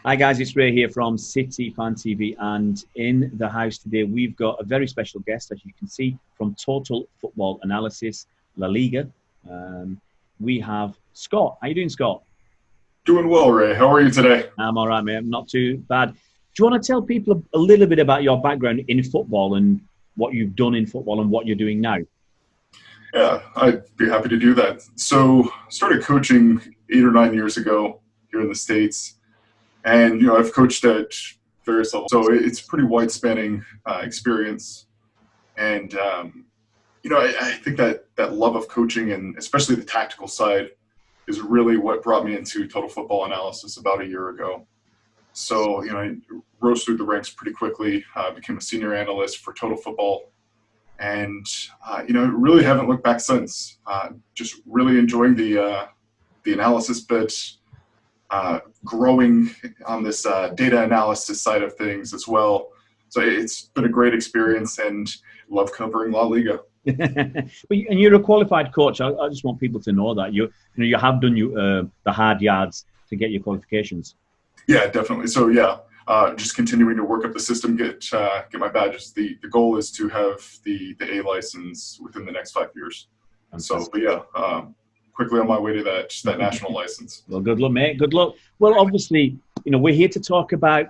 Hi guys, it's Ray here from City Fan TV, and in the house today we've got a very special guest, as you can see, from Total Football Analysis, La Liga. We have Scott. How you doing, Scott? Doing well, Ray. How are you today? I'm all right, mate. I'm not too bad. Do you want to tell people a little bit about your background in football and what you've done in football and what you're doing now? Yeah, I'd be happy to do that. So, started coaching 8 or 9 years ago here in the States, and I've coached at various levels. So it's a pretty wide-spanning experience, and I think that love of coaching and especially the tactical side is really what brought me into Total Football Analysis about a year ago. So, I rose through the ranks pretty quickly, became a senior analyst for Total Football, and really haven't looked back since. Just really enjoying the analysis bit, growing on this data analysis side of things as well. So it's been a great experience, and love covering La Liga. And you're a qualified coach. I just want people to know that you have done the hard yards to get your qualifications. Yeah, definitely. So just continuing to work up the system, get my badges. The goal is to have the A license within the next 5 years. Fantastic. Quickly on my way to that national license. Well, good luck, mate. Good luck. Well, obviously, we're here to talk about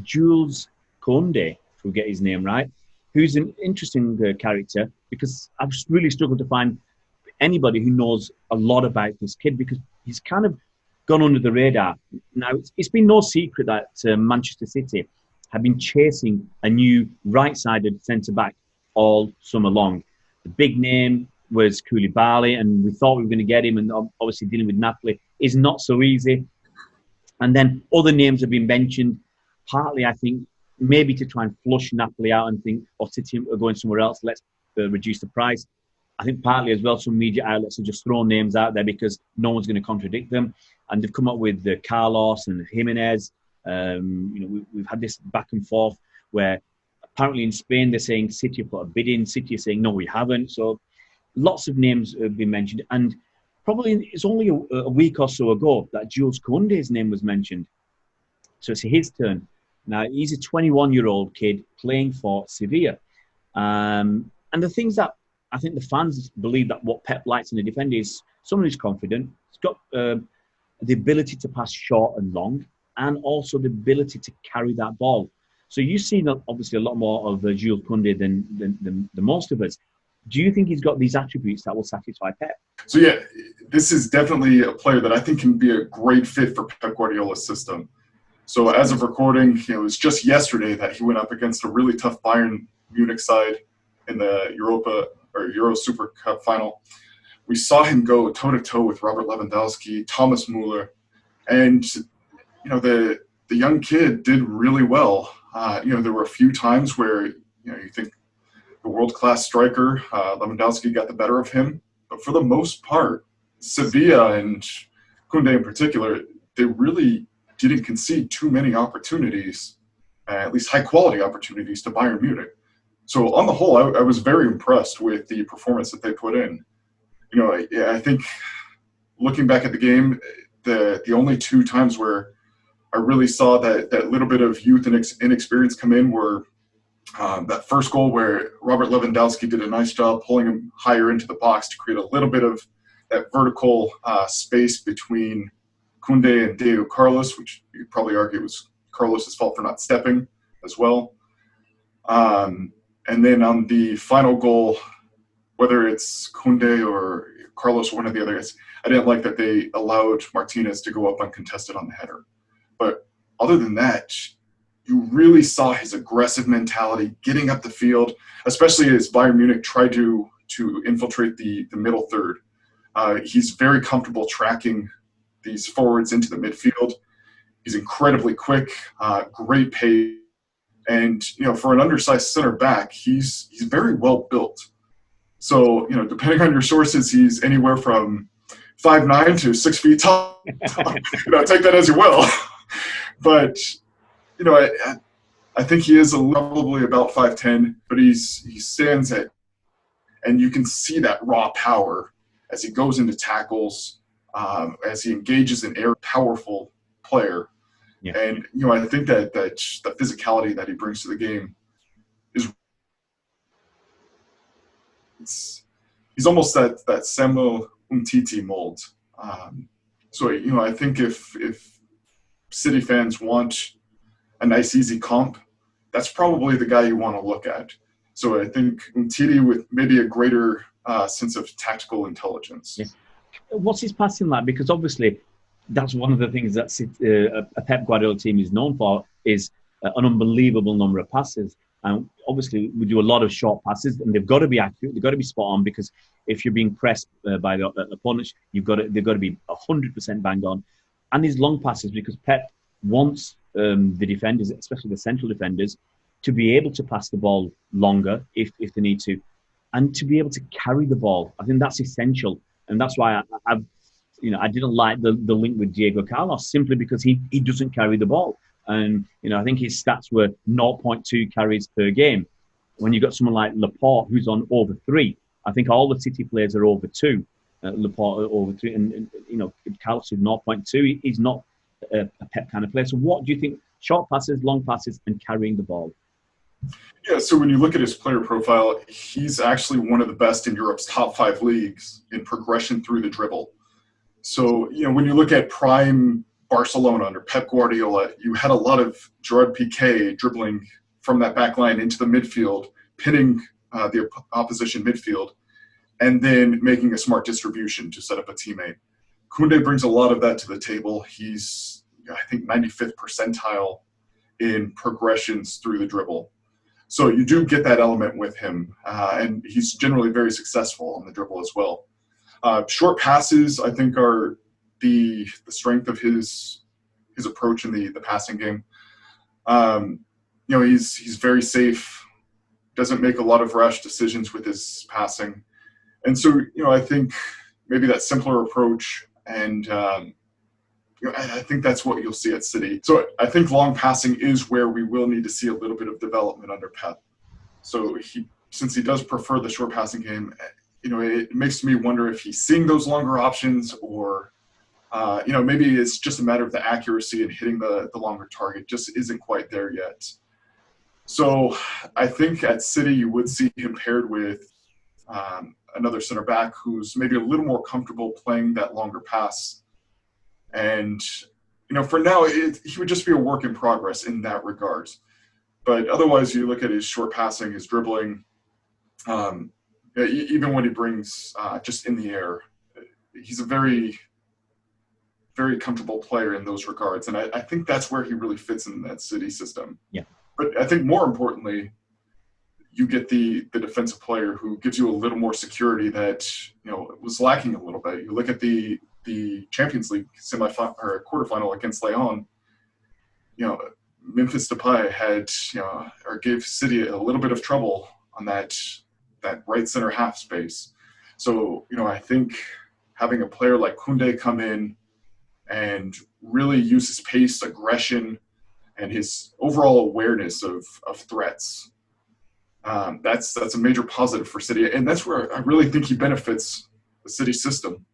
Jules Koundé, if we get his name right, who's an interesting character, because I've really struggled to find anybody who knows a lot about this kid, because he's kind of gone under the radar. Now, it's been no secret that Manchester City have been chasing a new right-sided centre-back all summer long. The big name was Koulibaly, and we thought we were going to get him, and obviously dealing with Napoli is not so easy. And then other names have been mentioned, partly, I think, maybe to try and flush Napoli out and think, City are going somewhere else, let's reduce the price. I think partly as well, some media outlets have just thrown names out there because no one's going to contradict them. And they've come up with Carlos and Jimenez. We've had this back and forth where apparently in Spain they're saying City have put a bid in, City are saying no, we haven't. So lots of names have been mentioned. And probably it's only a week or so ago that Jules Koundé's name was mentioned. So it's his turn. Now, he's a 21-year-old kid playing for Sevilla. And the things that I think the fans believe that what Pep likes in a defender is someone who's confident. He's got the ability to pass short and long, and also the ability to carry that ball. So you've seen obviously a lot more of Jules Koundé than most of us. Do you think he's got these attributes that will satisfy Pep? So this is definitely a player that I think can be a great fit for Pep Guardiola's system. So as of recording, it was just yesterday that he went up against a really tough Bayern Munich side in the Euro Super Cup final. We saw him go toe-to-toe with Robert Lewandowski, Thomas Muller, and the young kid did really well. There were a few times where you think the world-class striker Lewandowski got the better of him, but for the most part, Sevilla and Koundé in particular, they really didn't concede too many opportunities, at least high-quality opportunities, to Bayern Munich. So on the whole, I was very impressed with the performance that they put in. I think looking back at the game, the only two times where I really saw that little bit of youth and inexperience come in were that first goal where Robert Lewandowski did a nice job pulling him higher into the box to create a little bit of that vertical space between Koundé and Diego Carlos, which you could probably argue was Carlos's fault for not stepping as well. And then on the final goal, whether it's Koundé or Carlos, one of the others, I didn't like that they allowed Martinez to go up uncontested on the header. But other than that, you really saw his aggressive mentality getting up the field, especially as Bayern Munich tried to infiltrate the middle third. He's very comfortable tracking these forwards into the midfield. He's incredibly quick, great pace. And, for an undersized center back, he's very well built. So, depending on your sources, he's anywhere from 5'9" to 6 feet tall. Take that as you will. But, I think he is probably about 5'10", but he stands at, and you can see that raw power as he goes into tackles, as he engages in air, powerful player. Yeah. And, I think that the physicality that he brings to the game is he's almost that Samuel Umtiti mold. So, I think if City fans want a nice, easy comp, that's probably the guy you want to look at. So I think Umtiti with maybe a greater sense of tactical intelligence. Yeah. What's his passing like? Because obviously that's one of the things that a Pep Guardiola team is known for, is an unbelievable number of passes. And obviously we do a lot of short passes, and they've got to be accurate, they've got to be spot on, because if you're being pressed by the opponents, they've got to be 100% bang on. And these long passes, because Pep wants the defenders, especially the central defenders, to be able to pass the ball longer if they need to, and to be able to carry the ball. I think that's essential, and that's why I didn't like the link with Diego Carlos, simply because he doesn't carry the ball. And I think his stats were 0.2 carries per game. When you've got someone like Laporte who's on over 3, I think all the City players are over 2. Laporte over 3, and Carlos is 0.2. He's not a Pep kind of player. So what do you think? Short passes, long passes, and carrying the ball. Yeah, so when you look at his player profile, he's actually one of the best in Europe's top 5 leagues in progression through the dribble. So, when you look at prime Barcelona under Pep Guardiola, you had a lot of Gerard Piqué dribbling from that back line into the midfield, pinning the opposition midfield, and then making a smart distribution to set up a teammate. Koundé brings a lot of that to the table. He's, I think, 95th percentile in progressions through the dribble. So you do get that element with him, and he's generally very successful on the dribble as well. Short passes, I think, are the strength of his approach in the passing game. He's very safe, doesn't make a lot of rash decisions with his passing. And so, I think maybe that simpler approach, and I think that's what you'll see at City. So I think long passing is where we will need to see a little bit of development under Pep. So since he does prefer the short passing game, it makes me wonder if he's seeing those longer options, or maybe it's just a matter of the accuracy and hitting the longer target just isn't quite there yet. So I think at City you would see him paired with another center back who's maybe a little more comfortable playing that longer pass. And, for now, he would just be a work in progress in that regards. But otherwise, you look at his short passing, his dribbling, even when he brings just in the air, he's a very, very comfortable player in those regards. And I think that's where he really fits in that City system. Yeah. But I think more importantly, you get the defensive player who gives you a little more security that, was lacking a little bit. You look at the Champions League semifinal or quarterfinal against Lyon, Memphis Depay had, or gave City a little bit of trouble on that right center half space. So, I think having a player like Koundé come in and really use his pace, aggression, and his overall awareness of threats, that's a major positive for City. And that's where I really think he benefits the City system.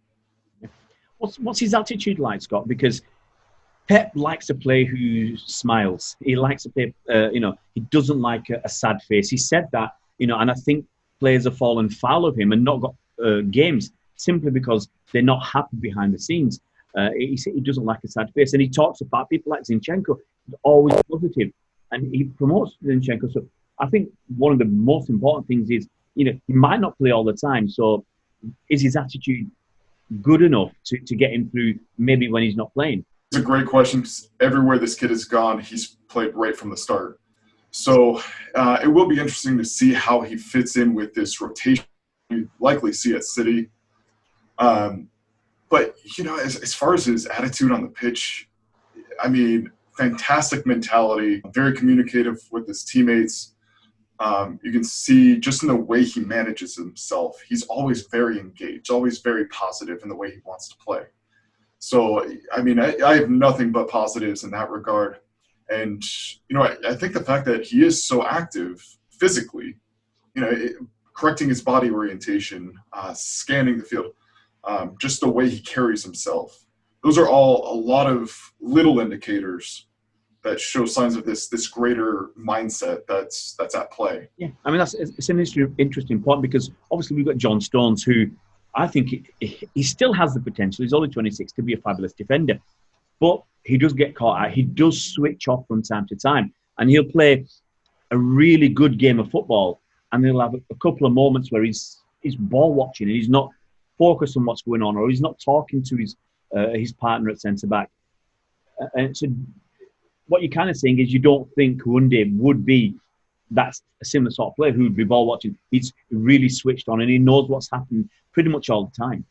What's his attitude like, Scott? Because Pep likes a player who smiles. He likes to play, he doesn't like a sad face. He said that, and I think players have fallen foul of him and not got games simply because they're not happy behind the scenes. He doesn't like a sad face. And he talks about people like Zinchenko, always positive, and he promotes Zinchenko. So I think one of the most important things is, he might not play all the time. So is his attitude good enough to get him through maybe when he's not playing? It's a great question. Everywhere this kid has gone, he's played right from the start. So it will be interesting to see how he fits in with this rotation we likely see at City. But, as far as his attitude on the pitch, I mean, fantastic mentality, very communicative with his teammates. You can see just in the way he manages himself, he's always very engaged, always very positive in the way he wants to play. So, I mean, I have nothing but positives in that regard. And, I think the fact that he is so active physically, correcting his body orientation, scanning the field, just the way he carries himself, those are all a lot of little indicators that show signs of this greater mindset that's at play. Yeah, I mean it's an interesting point because obviously we've got John Stones, who I think he still has the potential. He's only 26 to be a fabulous defender, but he does get caught out. He does switch off from time to time, and he'll play a really good game of football, and he'll have a couple of moments where he's ball watching and he's not focused on what's going on, or he's not talking to his partner at centre back. And so, what you're kind of saying is you don't think Koundé would be that's a similar sort of player who would be ball watching. He's really switched on and he knows what's happening pretty much all the time.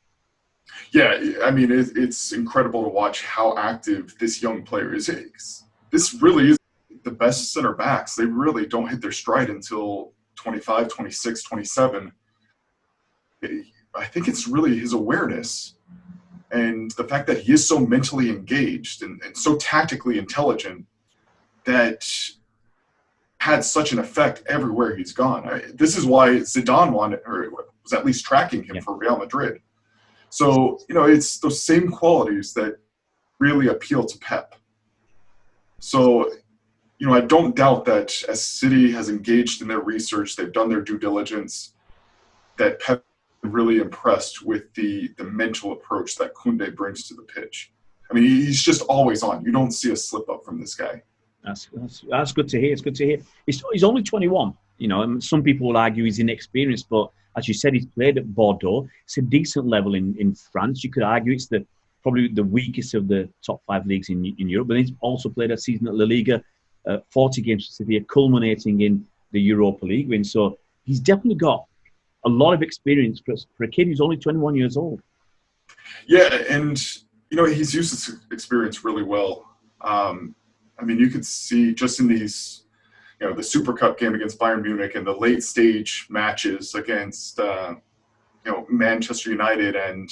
Yeah, I mean, it's incredible to watch how active this young player is. This really is the best center backs. They really don't hit their stride until 25, 26, 27. I think it's really his awareness and the fact that he is so mentally engaged and so tactically intelligent that had such an effect everywhere he's gone. This is why Zidane wanted, or was at least tracking him for Real Madrid. So, it's those same qualities that really appeal to Pep. So, I don't doubt that as City has engaged in their research, they've done their due diligence, that Pep is really impressed with the mental approach that Koundé brings to the pitch. I mean, he's just always on. You don't see a slip up from this guy. That's good to hear. It's good to hear. He's only 21, and some people will argue he's inexperienced, but as you said, he's played at Bordeaux. It's a decent level in France. You could argue it's probably the weakest of the top 5 leagues in Europe, but he's also played a season at La Liga, 40 games for Sevilla, culminating in the Europa League win. So he's definitely got a lot of experience for a kid who's only 21 years old. Yeah, and, he's used his experience really well. I mean, you could see just in these, the Super Cup game against Bayern Munich and the late stage matches against, Manchester United and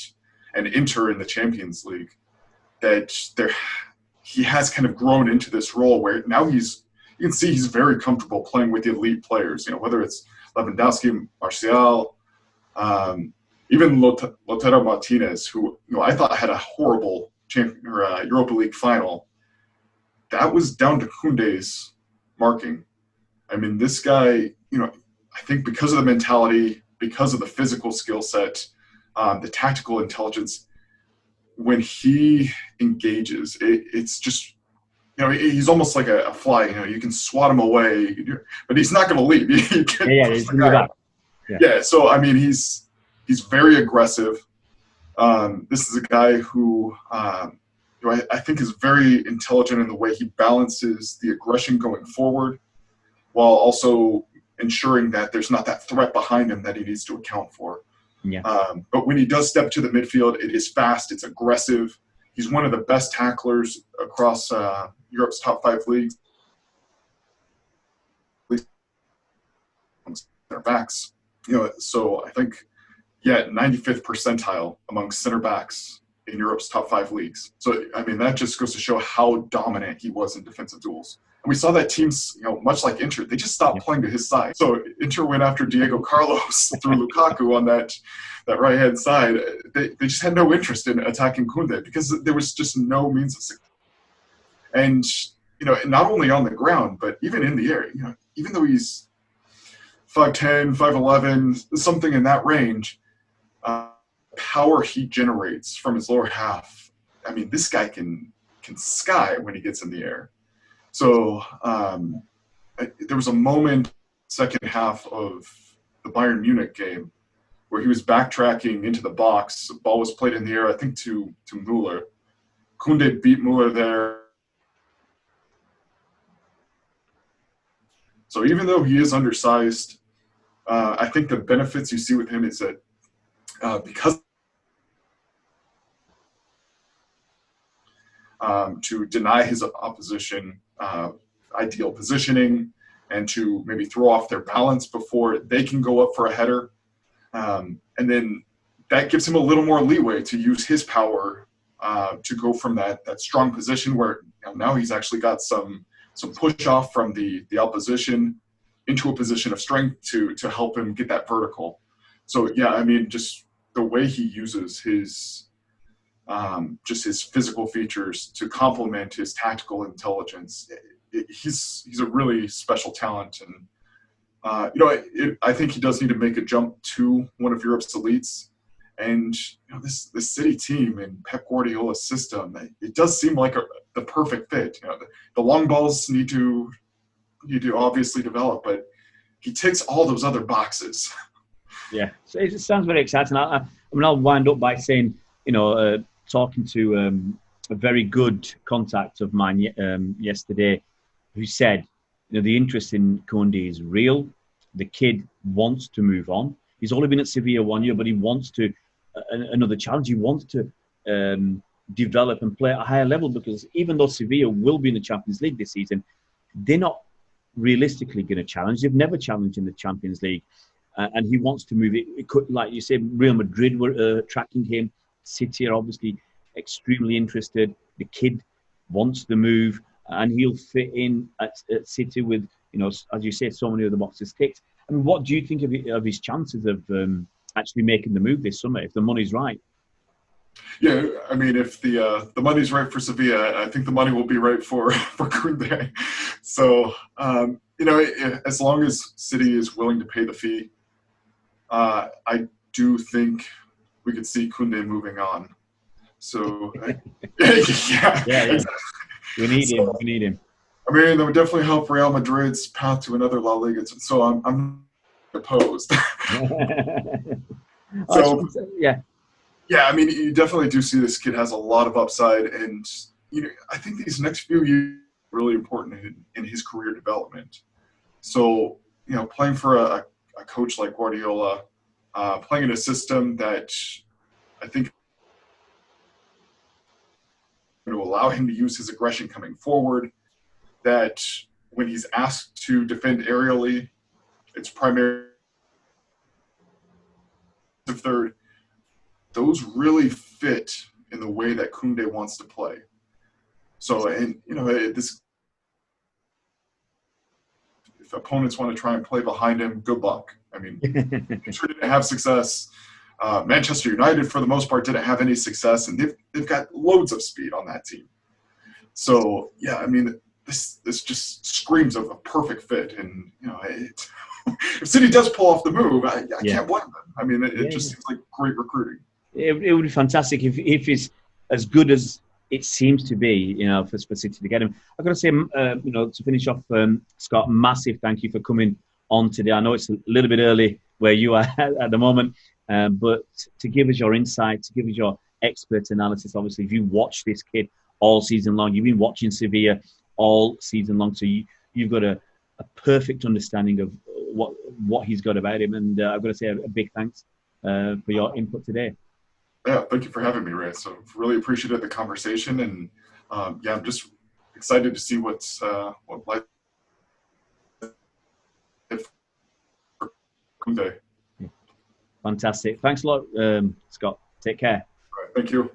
Inter in the Champions League, that he has kind of grown into this role where now you can see he's very comfortable playing with the elite players, whether it's Lewandowski, Martial, even Lautaro Martinez, who, I thought had a horrible Europa League final. That was down to Koundé's marking. I mean, this guy, I think because of the mentality, because of the physical skill set, the tactical intelligence, when he engages, it's just, he's almost like a fly. You can swat him away, but he's not going to leave. Yeah, so, I mean, he's very aggressive. This is a guy who I think is very intelligent in the way he balances the aggression going forward while also ensuring that there's not that threat behind him that he needs to account for. Yeah. But when he does step to the midfield, it is fast, it's aggressive. He's one of the best tacklers across Europe's top 5 leagues. Center backs. So I think, 95th percentile among center backs in Europe's top 5 leagues. So, I mean, that just goes to show how dominant he was in defensive duels. And we saw that teams, much like Inter, they just stopped playing to his side. So Inter went after Diego Carlos through Lukaku on that right-hand side. They just had no interest in attacking Koundé because there was just no means of success. And, not only on the ground, but even in the air, even though he's 5'10", 5'11", something in that range, power he generates from his lower half. I mean, this guy can sky when he gets in the air. So there was a moment, second half of the Bayern Munich game, where he was backtracking into the box. The ball was played in the air, I think, to Müller. Koundé beat Müller there. So even though he is undersized, I think the benefits you see with him is that because to deny his opposition ideal positioning and to maybe throw off their balance before they can go up for a header. And then that gives him a little more leeway to use his power to go from that strong position where now he's actually got some push off from the opposition into a position of strength to help him get that vertical. So, yeah, I mean, just the way he uses his just his physical features to complement his tactical intelligence. He's a really special talent, and I think he does need to make a jump to one of Europe's elites. And this City team in Pep Guardiola's system, it does seem like the perfect fit. The long balls need to obviously develop, but he ticks all those other boxes. Yeah, so it sounds very exciting. I'll wind up by saying, talking to a very good contact of mine yesterday, who said, the interest in Koundé is real. The kid wants to move on. He's only been at Sevilla 1 year, but he wants to another challenge. He wants to develop and play at a higher level, because even though Sevilla will be in the Champions League this season, they're not realistically going to challenge. They've never challenged in the Champions League. And he wants to move it. It could, like you said, Real Madrid were tracking him. City are obviously extremely interested. The kid wants to move, and he'll fit in at City with, as you say, so many of the boxes ticked. I mean, what do you think of his chances of actually making the move this summer, if the money's right? Yeah, I mean, if the money's right for Sevilla, I think the money will be right for Koundé. So, as long as City is willing to pay the fee, I do think we could see Koundé moving on. So, yeah, Exactly. We need him. I mean, that would definitely help Real Madrid's path to another La Liga. So I'm opposed. So, yeah, I mean, you definitely do see this kid has a lot of upside, and I think these next few years are really important in his career development. So, playing for a coach like Guardiola, playing in a system that I think going to allow him to use his aggression coming forward, that when he's asked to defend aerially, it's primarily third. Those really fit in the way that Koundé wants to play. So, and this, if opponents want to try and play behind him, good luck. I mean, sure didn't have success. Manchester United, for the most part, didn't have any success, and they've got loads of speed on that team. So, yeah, I mean, this just screams of a perfect fit. And if City does pull off the move, I can't blame them. I mean, it just seems like great recruiting. It would be fantastic if it's as good as it seems to be, for City to get him. I've got to say, to finish off, Scott, massive thank you for coming on today. I know it's a little bit early where you are at the moment, but to give us your insight, to give us your expert analysis. Obviously, if you watch this kid all season long, you've been watching Sevilla all season long, so you've got a perfect understanding of what he's got about him. And I've got to say a big thanks for your input today. Yeah, thank you for having me, Ray. So really appreciated the conversation, and I'm just excited to see what life for Koundé. Fantastic. Thanks a lot, Scott. Take care. All right, thank you.